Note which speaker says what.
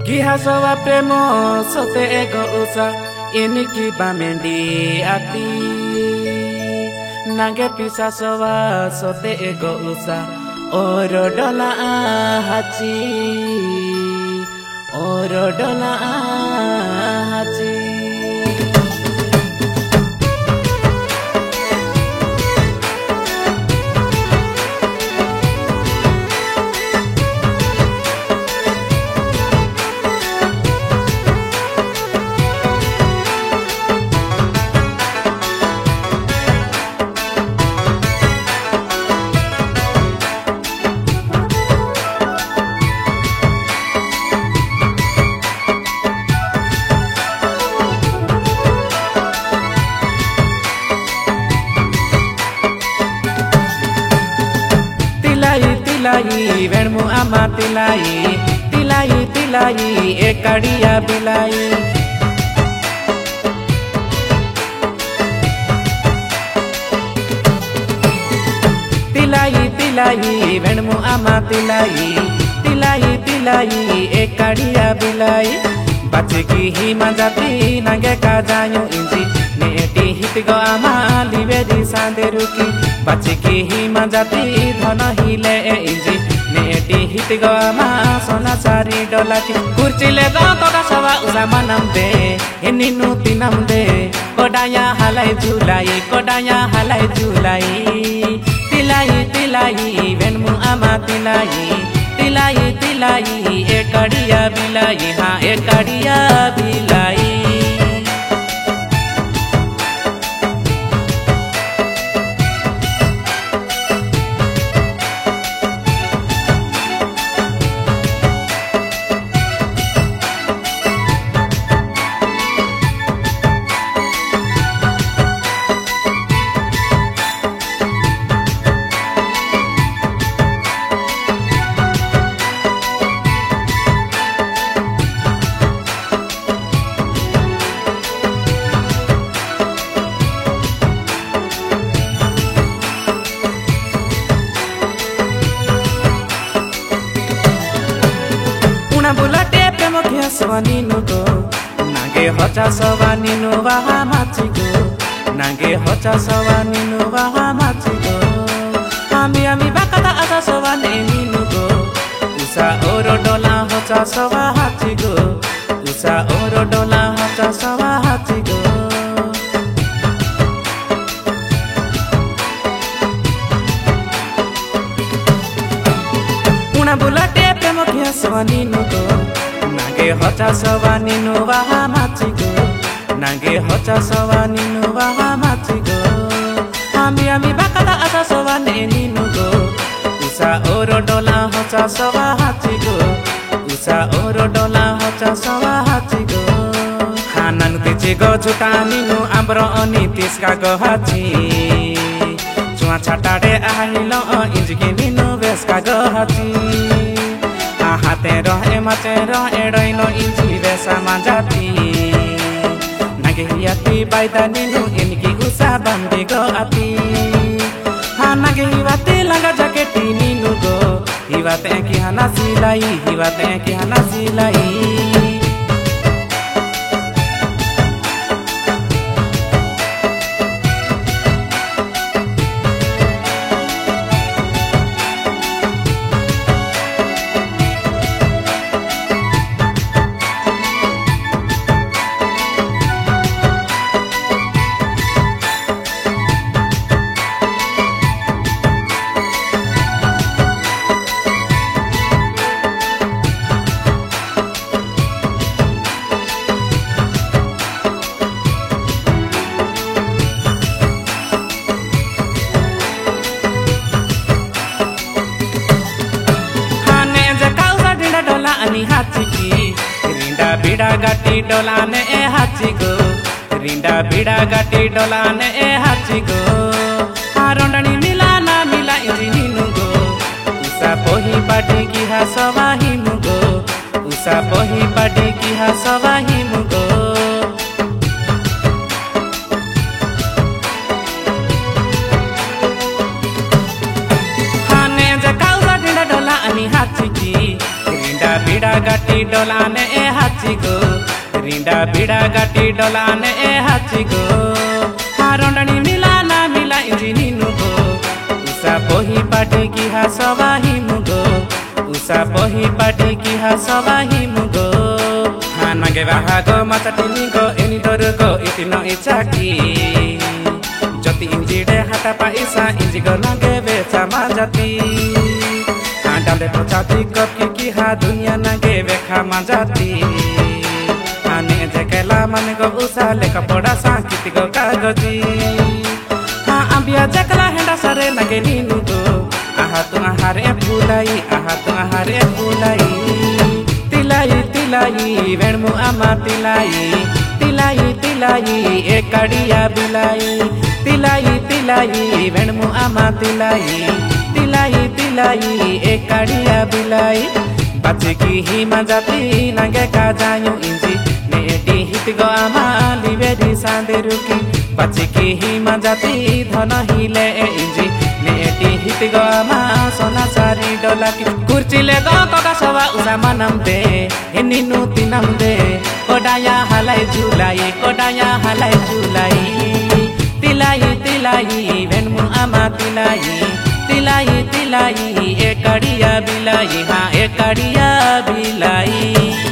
Speaker 1: Kihasawa premo sote ego usa iniki bamendi ati nange pisa sawa sote ego usa oro dola hachi oro dola hachi. Tilai vermu ama tilai ekadiya bilai tilai vermu ama tilai ekadiya bilai bache ki hi manjati nange ka jayu inji neti hitgo ama livedi sanderuki bache ki hi manjati dhana hile inji neti hitgo ama sona sari dolaki kurchile do toka sawa usa manam de eninu tinam de kodaya halai julai tilai venmu ama tilai ekadiya bilai ha ekadiya bilai. Bulate premo kia sawani nugo nange hocha sawani nu waha machigo nange hocha sawani nu waha machigo ami bakata asa sawani nugo usa oro dola hocha sawa hachigo usa oro dola hocha sawa hachigo. Una bulate premo kia sawani nugo nange hocha sawani nu waha machigo nange hocha sawani nu waha machigo ami bakata asa sawani nugo usa oro dola hocha sawa hachigo usa oro dola hocha sawa hachigo hanan tichigo chutani nu ambro onitis ka go hachi chua chatade ahilo injiki ninu ves ka go hachi ahate rohe mate rohe doino inji vesa manjati nage hiati baida ninu inki usa bandi go ati ha nage hiwate langa jaketi ninu go hiwate ki hana silai ani hachiki rinda bida gati dolane e hachigo rinda bida gati dolane e hachigo arondani milana mila injini nugo usa pohi padi ki hasawa himugo usa pohi padi ki hasawa himugo hane ja kauza dinda dola ani hachiki rinda बिड़ा गाटी डोलाने ए हाची गो रिंडा बिड़ा गाटी डोलाने ए हाची गो हारोंडनी मिला ना मिला इंजिनी नुगो उसा पोही पाटी की हा सवाही मुगो उसा पोही पाटी की हा सवाही मुगो हा नगे बाहागो माचाटिनी गो एनी दरुगो इतिनो इचाकी जति इंजिडे हाता पाइसा इंजि गो नगे बेचा माजाती डाले पचाती कप की हा दुनिया नगे बेखा माजाती हाने जकेला मन गो उसा लेका पड़ा सांकिति गो कागजी हाँ अंबिया जकला हेंडा सरे नगे नीनु गो आहा तू आहारे फुलाई तिलाई तिलाई वेणमु आमा तिलाई तिलाई तिलाई एकड़िया बिलाई तिलाई तिलाई वेणमु आमा तिलाई तिलाई तिलाई एकड़िया बिलाई बाची की ही मजाती नगे का जायु इंजी नेटी हित गो आमा लिवेरी सांदे रुकी बाची की ही मजाती धन हिले इंजी नेटी हित गो आमा सोना सारी डोला की कुर्चिले गो कोका सवा उसा मनम दे हिनिनु तिनम दे कोडाया हलाई जुलाई तिलाई तिलाई वेणमु आमा तिलाई तिलाई तिलाई एकड़िया बिलाई हाँ एकड़िया बिलाई।